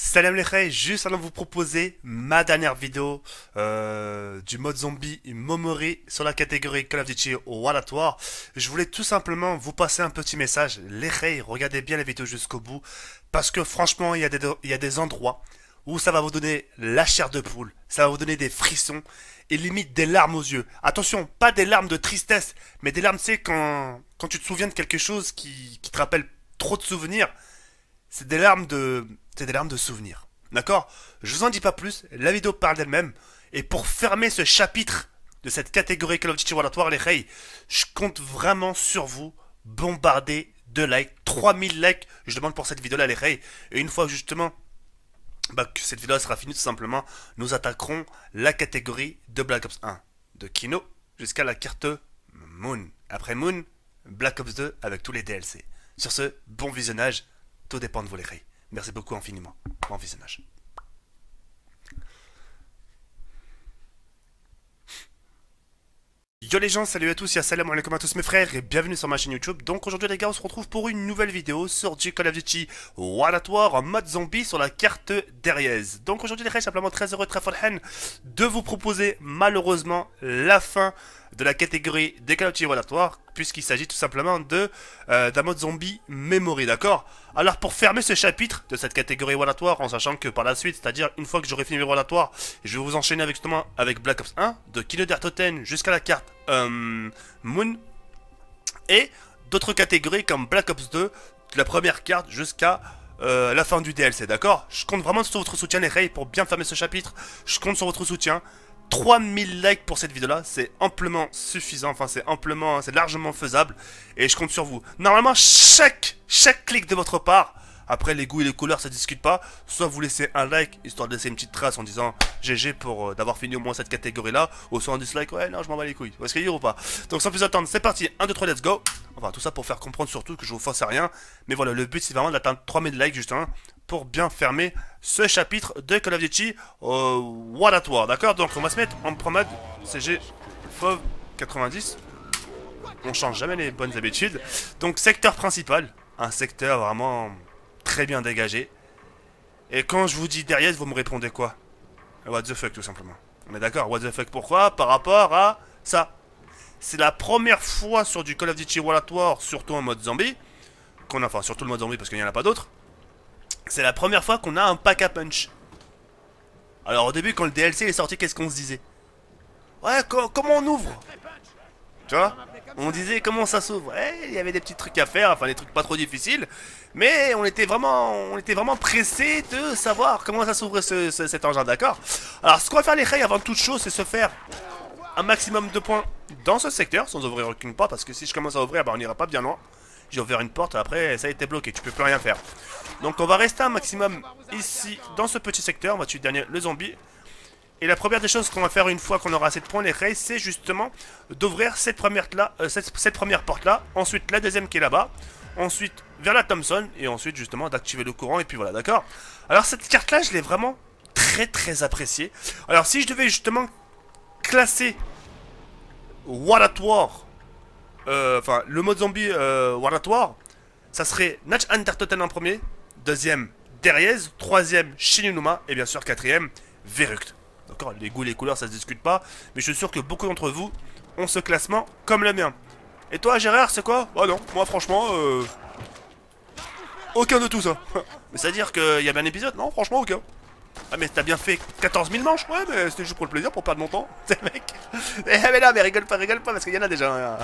Salam les frères, juste avant de vous proposer ma dernière vidéo du mode zombie Momori sur la catégorie Call of Duty World at War, je voulais tout simplement vous passer un petit message. Les frères, regardez bien la vidéo jusqu'au bout, parce que franchement, il y a des endroits où ça va vous donner la chair de poule, ça va vous donner des frissons et limite des larmes aux yeux. Attention, pas des larmes de tristesse, mais des larmes, tu sais, quand tu te souviens de quelque chose qui te rappelle trop de souvenirs. C'est des larmes de. C'est des larmes de souvenirs. D'accord. Je vous en dis pas plus, la vidéo parle d'elle-même. Et pour fermer ce chapitre de cette catégorie Call of Duty World at War, les Rey, je compte vraiment sur vous. Bombarder de likes. 3000 likes, je demande pour cette vidéo-là, les Rey. Et une fois justement que cette vidéo sera finie, tout simplement, nous attaquerons la catégorie de Black Ops 1. De Kino jusqu'à la carte Moon. Après Moon, Black Ops 2 avec tous les DLC. Sur ce, bon visionnage. Tout dépend de vous les Rey. Merci beaucoup infiniment. Bon visionnage. Yo les gens, salut à tous, et salam alaikum à tous mes frères et bienvenue sur ma chaîne YouTube. Donc aujourd'hui les gars, on se retrouve pour une nouvelle vidéo sur du Call of Duty World at War en mode zombie sur la carte d'Aries. Donc aujourd'hui les gars, simplement très heureux, très forhen de vous proposer malheureusement la fin de la catégorie des Call of Duty World at War, puisqu'il s'agit tout simplement d'un mode zombie memory, d'accord. Alors pour fermer ce chapitre de cette catégorie World at War, en sachant que par la suite, c'est-à-dire une fois que j'aurai fini World at War, je vais vous enchaîner avec justement avec Black Ops 1, de Kino der Toten jusqu'à la carte Moon, et d'autres catégories comme Black Ops 2, de la première carte jusqu'à la fin du DLC, d'accord. Je compte vraiment sur votre soutien les Rey pour bien fermer ce chapitre. Je compte sur votre soutien. 3000 likes pour cette vidéo là, c'est amplement suffisant, enfin c'est largement faisable et je compte sur vous. Normalement chaque clic de votre part, après les goûts et les couleurs ça discute pas, soit vous laissez un like histoire de laisser une petite trace en disant GG pour d'avoir fini au moins cette catégorie là, ou soit un dislike, ouais non je m'en bats les couilles, vous voyez ce que je veux dire ou pas. Donc sans plus attendre, c'est parti, 1, 2, 3, let's go. Enfin tout ça pour faire comprendre surtout que je vous force à rien, mais voilà le but c'est vraiment d'atteindre 3000 likes justement pour bien fermer ce chapitre de Call of Duty World at War, d'accord. Donc on va se mettre en promode CG Fauve 90. On change jamais les bonnes habitudes. Donc secteur principal, un secteur vraiment très bien dégagé. Et quand je vous dis derrière, vous me répondez quoi? What the fuck tout simplement. On est d'accord, what the fuck pourquoi? Par rapport à ça. C'est la première fois sur du Call of Duty World at War, surtout en mode zombie, qu'on a, enfin surtout le mode zombie parce qu'il n'y en a pas d'autres. C'est la première fois qu'on a un pack à punch. Alors au début quand le DLC est sorti, qu'est-ce qu'on se disait? Ouais, comment on ouvre? Tu vois? On disait comment ça s'ouvre. Ouais, il y avait des petits trucs à faire, enfin des trucs pas trop difficiles. Mais on était vraiment pressé de savoir comment ça s'ouvrait cet engin, d'accord. Alors ce qu'on va faire les rails avant toute chose, c'est se faire un maximum de points dans ce secteur, sans ouvrir aucune porte, parce que si je commence à ouvrir, bah, on n'ira pas bien loin. J'ai ouvert une porte, après ça a été bloqué, tu peux plus rien faire. Donc on va rester un maximum ici, dans ce petit secteur, on va tuer le dernier, le zombie. Et la première des choses qu'on va faire une fois qu'on aura assez de points les rails, c'est justement d'ouvrir cette première porte là, ensuite la deuxième qui est là-bas, ensuite vers la Thompson, et ensuite justement d'activer le courant, et puis voilà, d'accord. Alors cette carte là, je l'ai vraiment très appréciée. Alors si je devais justement classer World at War, enfin le mode zombie World at War, ça serait Natch Undertoten en premier, deuxième Deriez, troisième Shinunuma, et bien sûr quatrième Verruct. D'accord, les goûts et les couleurs ça se discute pas, mais je suis sûr que beaucoup d'entre vous ont ce classement comme le mien. Et toi Gérard, c'est quoi? Oh non, moi franchement, aucun de tout ça. Mais c'est à dire qu'il y a bien un épisode? Non, franchement aucun. Ah mais t'as bien fait 14 000 manches? Ouais mais c'était juste pour le plaisir, pour perdre mon temps. C'est mec. Eh mais là, mais rigole pas parce qu'il y en a déjà.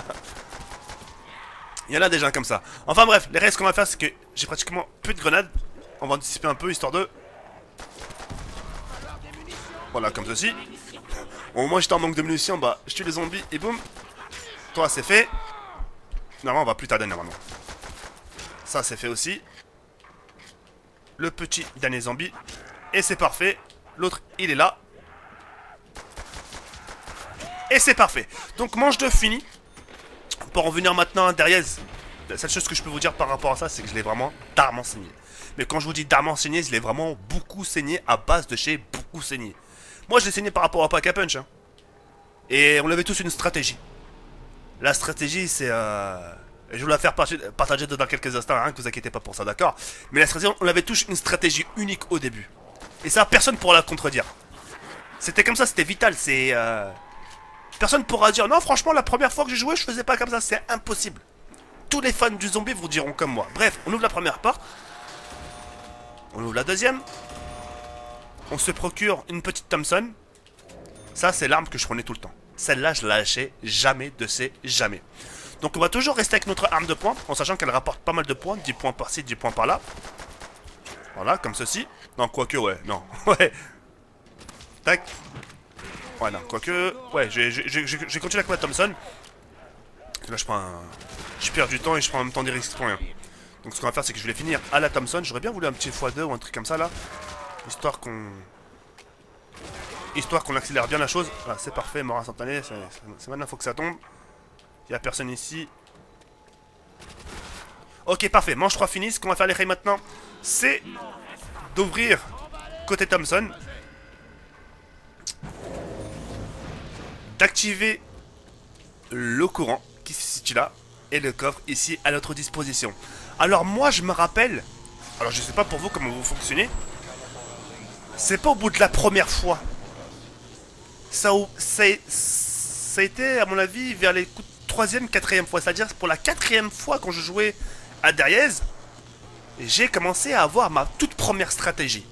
Il y en a déjà comme ça. Enfin bref, les restes ce qu'on va faire c'est que j'ai pratiquement plus de grenades. On va anticiper un peu histoire de... Voilà, comme ceci. Bon, moi j'étais en manque de munitions, bah je tue les zombies et boum. Toi c'est fait. Normalement on va plus tarder normalement. Ça c'est fait aussi. Le petit dernier zombie. Et c'est parfait. L'autre il est là. Et c'est parfait. Donc manche de fini. Pour en venir maintenant à Deriez. La seule chose que je peux vous dire par rapport à ça, c'est que je l'ai vraiment darement saigné. Mais quand je vous dis darement saigné, je l'ai vraiment beaucoup saigné à base de chez beaucoup saigné. Moi je l'ai saigné par rapport à Pack a Punch. Hein. Et on avait tous une stratégie. La stratégie c'est Je vais vous la faire partager dans quelques instants, hein, que vous inquiétez pas pour ça, d'accord? Mais la stratégie, on avait tous une stratégie unique au début. Et ça, personne pourra la contredire. C'était comme ça, c'était vital, c'est... Personne pourra dire, non, franchement, la première fois que j'ai joué, je faisais pas comme ça, c'est impossible. Tous les fans du zombie vous diront comme moi. Bref, on ouvre la première porte. On ouvre la deuxième. On se procure une petite Thompson. Ça, c'est l'arme que je prenais tout le temps. Celle-là, je la lâchais jamais de ces jamais. Donc on va toujours rester avec notre arme de poing, en sachant qu'elle rapporte pas mal de points, 10 points par-ci, 10 points par-là. Voilà, comme ceci. Non, quoique, ouais, non. Ouais. Tac. Ouais, non, quoique... Ouais, j'ai continué avec ma Thompson. Là, je perds du temps et je prends en même temps des risques pour rien. Donc ce qu'on va faire, c'est que je vais les finir à la Thompson. J'aurais bien voulu un petit x2 ou un truc comme ça, là. Histoire qu'on accélère bien la chose. Voilà, c'est parfait, mort instantané. C'est maintenant, faut que ça tombe. Il n'y a personne ici. Ok, parfait. Manche 3 fini. Ce qu'on va faire les rails maintenant, c'est d'ouvrir côté Thompson. D'activer le courant qui se situe là. Et le coffre ici à notre disposition. Alors moi, je me rappelle... Alors je sais pas pour vous comment vous fonctionnez. C'est pas au bout de la première fois. Ça a été, à mon avis, vers les coups de troisième, quatrième fois. C'est-à-dire pour la quatrième fois quand je jouais à Dariez, j'ai commencé à avoir ma toute première stratégie.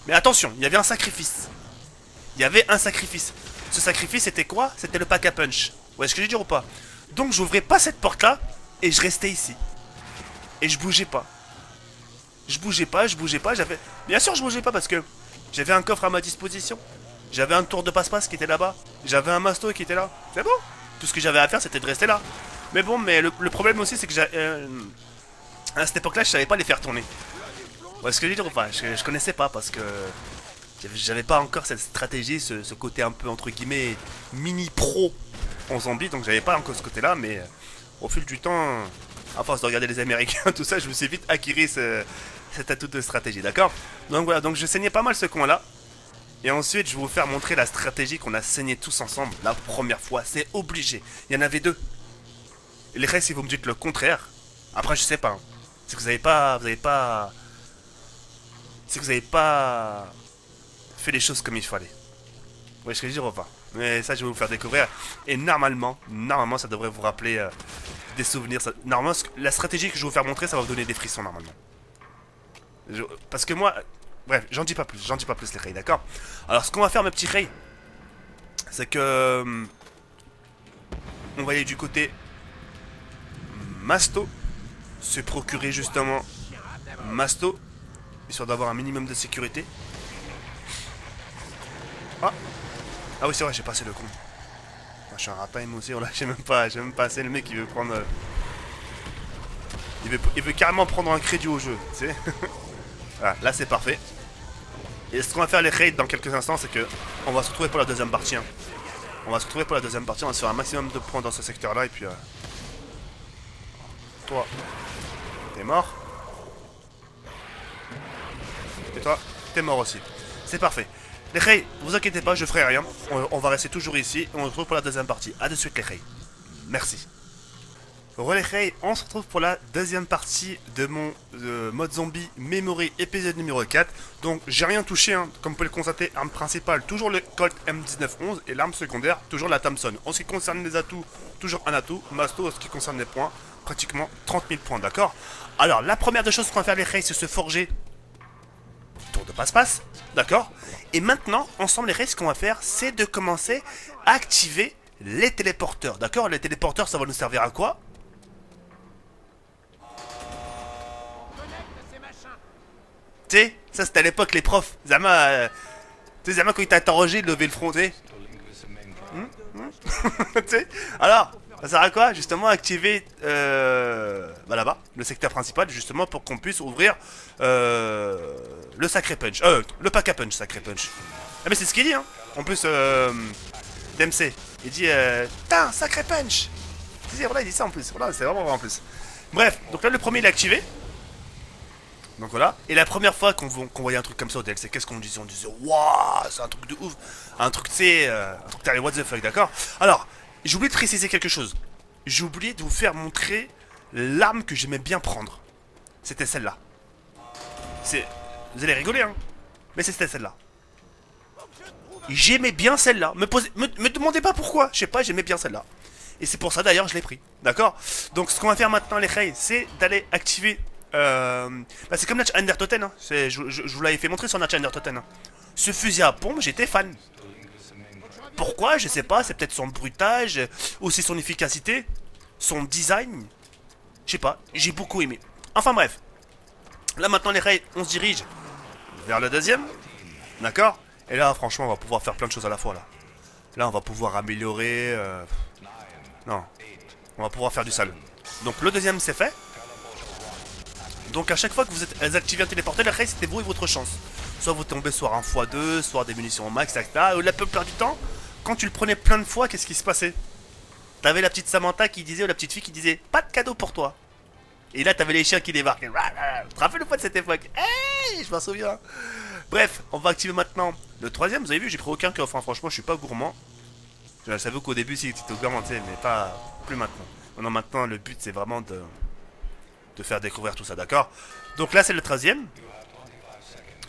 Mais attention, il y avait un sacrifice. Il y avait un sacrifice. Ce sacrifice, c'était quoi? C'était le pack à punch. Vous voyez ce que je veux dire ou pas? Donc j'ouvrais pas cette porte-là et je restais ici. Et je bougeais pas. Je bougeais pas. J'avais... Bien sûr, je bougeais pas parce que j'avais un coffre à ma disposition. J'avais un tour de passe-passe qui était là-bas. J'avais un masto qui était là. C'est bon. Tout ce que j'avais à faire, c'était de rester là. Mais bon, mais le problème aussi, c'est que à cette époque-là, je savais pas les faire tourner. Vous voyez ce que je veux dire ou pas? Je connaissais pas parce que j'avais pas encore cette stratégie, ce côté un peu entre guillemets mini-pro en zombie. Donc j'avais pas encore ce côté-là, mais au fil du temps, à force de regarder les Américains, tout ça, je me suis vite acquis cet atout de stratégie, d'accord? Donc voilà, donc je saignais pas mal ce coin-là. Et ensuite, je vais vous faire montrer la stratégie qu'on a saigné tous ensemble la première fois. C'est obligé. Il y en avait deux. Et les restes, si vous me dites le contraire, après, je sais pas. Hein. C'est que vous avez pas... C'est que vous avez pas fait les choses comme il fallait. Vous voyez ce que je veux dire ou pas? Mais ça, je vais vous faire découvrir. Et normalement, ça devrait vous rappeler des souvenirs. Normalement, la stratégie que je vais vous faire montrer, ça va vous donner des frissons, normalement. Parce que moi... Bref, j'en dis pas plus les rails, d'accord? Alors ce qu'on va faire mes petits rails, c'est que on va aller du côté Masto, se procurer justement Masto, histoire d'avoir un minimum de sécurité. Ah oui c'est vrai, j'ai passé le con. Ah, je suis un ratin moi aussi, j'ai même pas assez le mec qui veut prendre... Il veut carrément prendre un crédit au jeu, tu sais. Voilà, là c'est parfait. Et ce qu'on va faire les raids dans quelques instants, c'est que on va se retrouver pour la deuxième partie. Hein. On va se faire un maximum de points dans ce secteur-là et puis... Toi, t'es mort. Et toi, t'es mort aussi. C'est parfait. Les raids, vous inquiétez pas, je ferai rien. On va rester toujours ici et on se retrouve pour la deuxième partie. A de suite les raids. Merci. Relais, on se retrouve pour la deuxième partie de mon mode zombie memory épisode numéro 4. Donc j'ai rien touché, hein. Comme vous pouvez le constater, arme principale, toujours le Colt M1911 et l'arme secondaire, toujours la Thompson. En ce qui concerne les atouts, toujours un atout, Masto, en ce qui concerne les points, pratiquement 30 000 points, d'accord? Alors la première des choses qu'on va faire les rails, c'est se forger tour de passe-passe, d'accord? Et maintenant, ensemble les rails, ce qu'on va faire, c'est de commencer à activer les téléporteurs, d'accord? Les téléporteurs, ça va nous servir à quoi? Tu sais, ça c'était à l'époque les profs. Zama, tu sais, Zama quand il t'a interrogé, il levait le front, tu sais. Tu sais. Alors, ça sert à quoi? Justement, activer bah là-bas, le secteur principal, justement, pour qu'on puisse ouvrir le sacré punch. Le pack à punch, sacré punch. Ah mais c'est ce qu'il dit, hein. En plus, DMC, il dit, putain, sacré punch. Voilà, il dit ça en plus. Voilà, c'est vraiment vrai en plus. Bref, donc là, le premier, il est activé. Donc voilà, et la première fois qu'on voyait un truc comme ça au DLC, qu'est-ce qu'on disait? On disait, waouh, c'est un truc de ouf. Un truc, tu sais, un truc t'as les what the fuck, d'accord? Alors, j'ai oublié de préciser quelque chose. J'ai oublié de vous faire montrer l'arme que j'aimais bien prendre, c'était celle-là. C'est... Vous allez rigoler, hein. Mais c'était celle-là. J'aimais bien celle-là. Me demandez pas pourquoi. Je sais pas, j'aimais bien celle-là. Et c'est pour ça d'ailleurs je l'ai pris. D'accord. Donc ce qu'on va faire maintenant les Rey, c'est d'aller activer... Bah, c'est comme Natch Undertoten. Hein. Je vous l'avais fait montrer sur Natch Undertoten. Hein. Ce fusil à pompe, j'étais fan. Pourquoi? Je sais pas. C'est peut-être son bruitage, aussi son efficacité, son design. Je sais pas. J'ai beaucoup aimé. Enfin bref. Là maintenant les Rey, on se dirige vers le deuxième. D'accord. Et là franchement on va pouvoir faire plein de choses à la fois là. Là on va pouvoir améliorer... Non. On va pouvoir faire du sale. Donc le deuxième c'est fait. Donc à chaque fois que vous êtes activé un téléporteur, le reste c'était vous et votre chance. Soit vous tombez sur un x2, soit des munitions au max, etc. La plupart du temps, quand tu le prenais plein de fois, qu'est-ce qui se passait? T'avais la petite Samantha qui disait, ou la petite fille qui disait, pas de cadeau pour toi. Et là t'avais les chiens qui débarquaient. Tu te rappelles ou pas de cette époque? Hey, je m'en souviens. Bref, on va activer maintenant le troisième. Vous avez vu, j'ai pris aucun coffre. Hein. Franchement, je suis pas gourmand. Je savais qu'au début, si c'était gourmand, mais pas plus maintenant. Non, maintenant, le but, c'est vraiment de faire découvrir tout ça, d'accord? Donc là, c'est le 13e.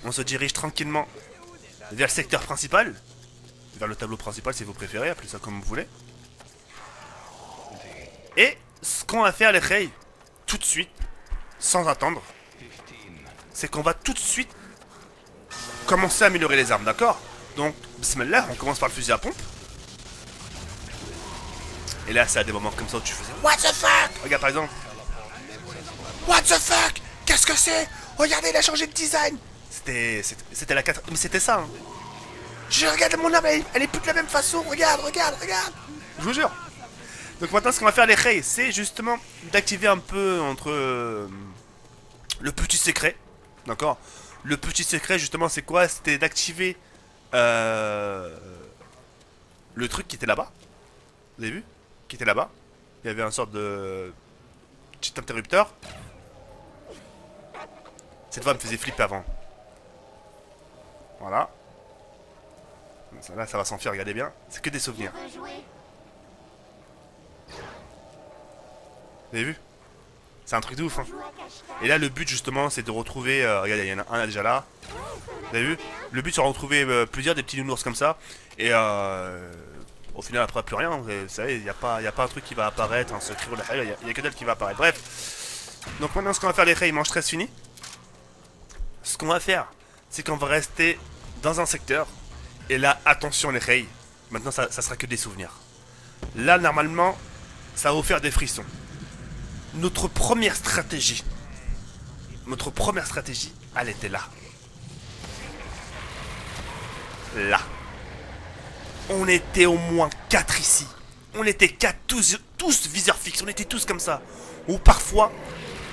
On se dirige tranquillement vers le secteur principal. Vers le tableau principal, si vous préférez. Appelez ça comme vous voulez. Et ce qu'on va faire, les Rey, tout de suite, sans attendre, c'est qu'on va tout de suite commencer à améliorer les armes, d'accord? Donc, bismillah, on commence par le fusil à pompe. Et là, c'est à des moments comme ça où tu faisais What the fuck? Regarde par exemple. What the fuck? Qu'est-ce que c'est? Regardez, il a changé de design. C'était la 4... Mais c'était ça, hein. Je regarde mon arme, elle est plus de la même façon. Regarde. Je vous jure. Donc maintenant, ce qu'on va faire, les Rey, c'est justement d'activer un peu entre... le petit secret. D'accord? Le petit secret, justement, c'est quoi? C'était d'activer... le truc qui était là-bas. Vous avez vu? Qui était là-bas. Il y avait un sorte de... petit interrupteur. Cette voix me faisait flipper avant. Voilà. Là, ça va s'enfuir, regardez bien. C'est que des souvenirs. Vous avez vu? C'est un truc de ouf, hein. Et là, le but, justement, c'est de retrouver... regardez, il y en a un déjà là. Vous avez vu? Le but, c'est de retrouver plusieurs des petits nounours comme ça. Et au final, après, plus rien. Vous savez, il n'y a pas un truc qui va apparaître, un secret, il n'y a que dalle qui va apparaître. Bref. Donc maintenant, ce qu'on va faire, les Rey, ils mangent 13 fini. Ce qu'on va faire, c'est qu'on va rester dans un secteur. Et là, attention, les Rey. Maintenant, ça sera que des souvenirs. Là, normalement, ça va vous faire des frissons. Notre première stratégie, elle était là. Là. On était au moins 4 ici. On était 4, tous viseurs fixes. On était tous comme ça. Ou parfois,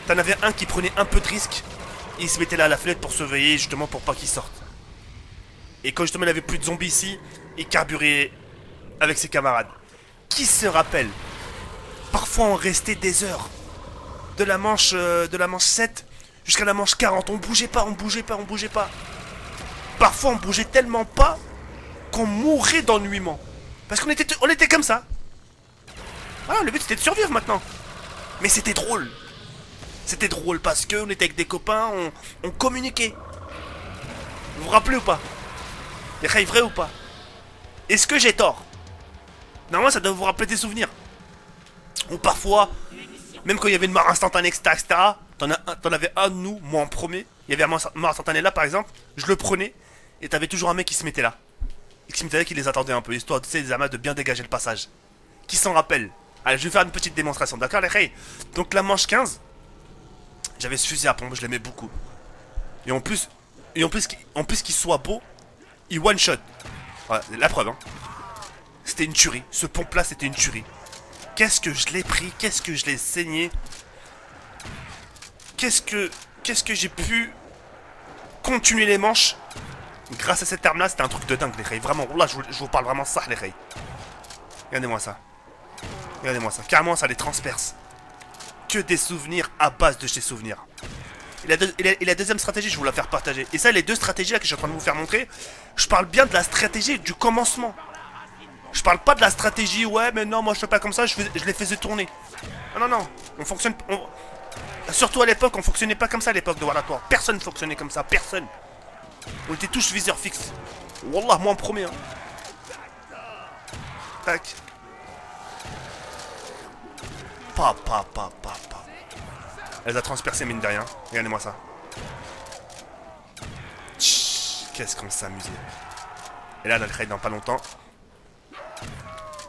t'en avais un qui prenait un peu de risque. Et il se mettait là à la fenêtre pour surveiller, justement, pour pas qu'il sorte. Et quand justement il avait plus de zombies ici, il carburait avec ses camarades. Qui se rappelle? Parfois on restait des heures. De la manche 7 jusqu'à la manche 40. On bougeait pas. Parfois on bougeait tellement pas qu'on mourait d'ennuiement. Parce qu'on était comme ça. Voilà, le but c'était de survivre maintenant. Mais c'était drôle. C'était drôle parce qu'on était avec des copains, on communiquait. Vous vous rappelez ou pas? Les Rey, vrai ou pas? Est-ce que j'ai tort? Normalement ça doit vous rappeler des souvenirs. Ou parfois, même quand il y avait une mort instantanée, etc. T'en avais un de nous, moi en premier. Il y avait un mort instantané là par exemple. Je le prenais et t'avais toujours un mec qui se mettait là. Et qui se mettait là, qui les attendait un peu. Histoire, tu sais, les amas de bien dégager le passage. Qui s'en rappelle? Allez, je vais faire une petite démonstration, d'accord les Rey? Donc la manche 15, j'avais ce fusil à pompe, je l'aimais beaucoup. Et en plus qu'il soit beau, il one shot. Voilà, la preuve, hein. C'était une tuerie. Ce pompe là, c'était une tuerie. Qu'est-ce que je l'ai pris, qu'est-ce que je l'ai saigné. Qu'est-ce que j'ai pu continuer les manches grâce à cette arme là. C'était un truc de dingue les Rey. Vraiment, là je vous parle vraiment ça les Rey. Regardez-moi ça. Carrément ça les transperce. Que des souvenirs à base de ces souvenirs. Et la deuxième stratégie, je vais vous la faire partager. Et ça, les deux stratégies là que je suis en train de vous faire montrer, je parle bien de la stratégie du commencement. Je parle pas de la stratégie, ouais, mais non, moi je fais pas comme ça, je les faisais tourner. Non, non, non, on fonctionne... Surtout à l'époque, on fonctionnait pas comme ça à l'époque de Waratoire. Personne fonctionnait comme ça, personne. On était tous viseurs fixes. Wallah, moi en premier. Hein. Tac. Pa. Elle a transpercé mine de rien. Regardez-moi ça. Qu'est-ce qu'on s'amusait. Et là, dans pas longtemps,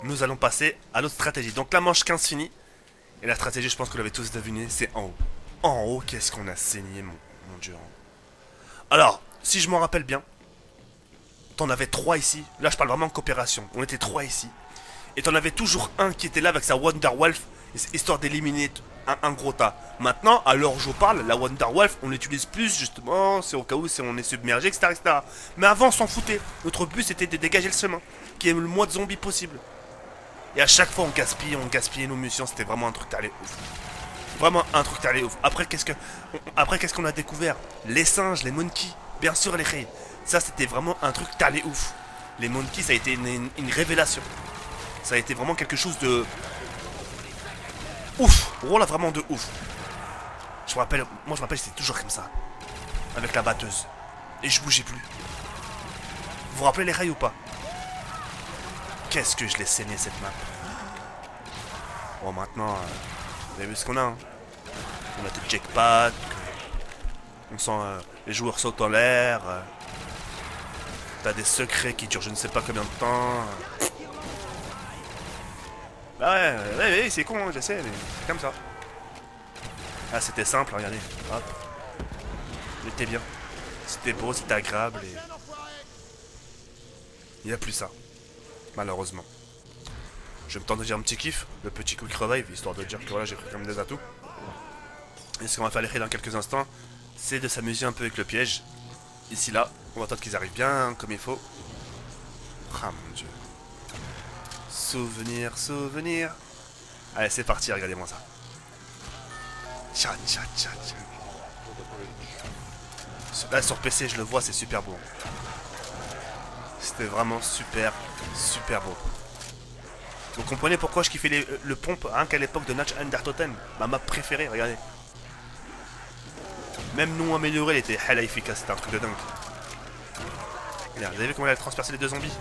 nous allons passer à notre stratégie. Donc la manche 15 finie. Et la stratégie, je pense que vous l'avez tous deviné, c'est en haut. En haut, qu'est-ce qu'on a saigné, mon dieu. Alors, si je m'en rappelle bien, t'en avais 3 ici. Là, je parle vraiment en coopération. On était 3 ici. Et t'en avais toujours un qui était là avec sa Wonderwolf, histoire d'éliminer un gros tas. Maintenant, à l'heure où je vous parle, la Wonderwolf, on l'utilise plus, justement, c'est au cas où si on est submergé, etc. Mais avant, on s'en foutait. Notre but, c'était de dégager le chemin, qui est le moins de zombies possible. Et à chaque fois, on gaspillait nos munitions. C'était vraiment un truc t'allais ouf. Vraiment un truc t'allais ouf. Après, qu'est-ce qu'on a découvert? Les singes, les monkeys, bien sûr, les raies. Ça, c'était vraiment un truc t'allais ouf. Les monkeys, ça a été une révélation. Ça a été vraiment quelque chose de... Ouf. Oh là, vraiment de ouf. Je me rappelle, c'était toujours comme ça. Avec la batteuse. Et je bougeais plus. Vous vous rappelez les rails ou pas? Qu'est-ce que je l'ai saigné cette map. Bon, maintenant, vous avez vu ce qu'on a. Hein. On a des jackpots. On sent les joueurs sautent en l'air. T'as des secrets qui durent je ne sais pas combien de temps. Bah ouais, c'est con, hein, je sais, mais c'est comme ça. Ah, c'était simple, regardez. Hop. C'était bien. C'était beau, c'était agréable et... Il n'y a plus ça. Malheureusement. Je vais me tenter de dire un petit kiff, le petit quick revive, histoire de dire que voilà, j'ai pris comme des atouts. Et ce qu'on va faire les raids dans quelques instants, c'est de s'amuser un peu avec le piège. Ici là, on va attendre qu'ils arrivent bien comme il faut. Ah mon dieu. Souvenir. Allez, c'est parti, regardez-moi ça. Tcha. Là, sur PC, je le vois, c'est super beau. C'était vraiment super beau. Vous comprenez pourquoi je kiffais le pompe hein, qu'à l'époque de Natch Undertotem, ma map préférée, regardez. Même non amélioré, elle était hella efficace, c'était un truc de dingue. Regarde, vous avez vu comment elle a transpercé les deux zombies?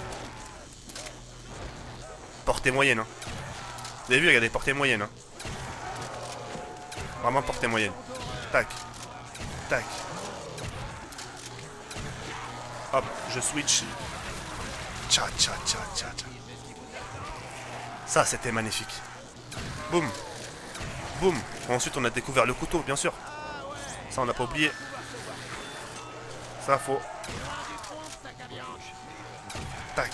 Portée moyenne, hein. Vous avez vu, regardez, portée moyenne, hein. Vraiment portée moyenne. Tac. Hop, je switch. Tcha. Ça, c'était magnifique. Boum. Ensuite, on a découvert le couteau, bien sûr. Ça, on n'a pas oublié. Ça, faut... Tac.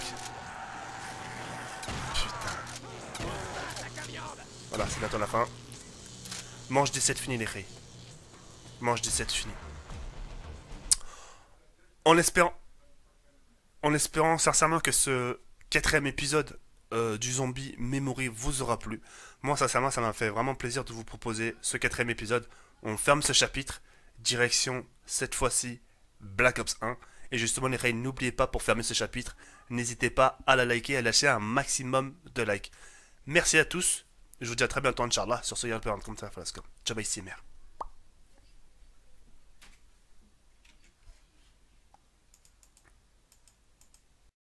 Putain. Voilà, c'est bientôt la fin. Manche 17 fini, les raies. Manche 17 fini. En espérant sincèrement que ce 4ème épisode du Zombie Memory vous aura plu. Moi, sincèrement, ça m'a fait vraiment plaisir de vous proposer ce 4ème épisode. On ferme ce chapitre. Direction, cette fois-ci, Black Ops 1. Et justement, les raids, n'oubliez pas, pour fermer ce chapitre, n'hésitez pas à la liker et à lâcher un maximum de likes. Merci à tous. Je vous dis à très bientôt, Inch'Allah. Sur ce, il y a un peu comme ça, Ciao, bye, CMR.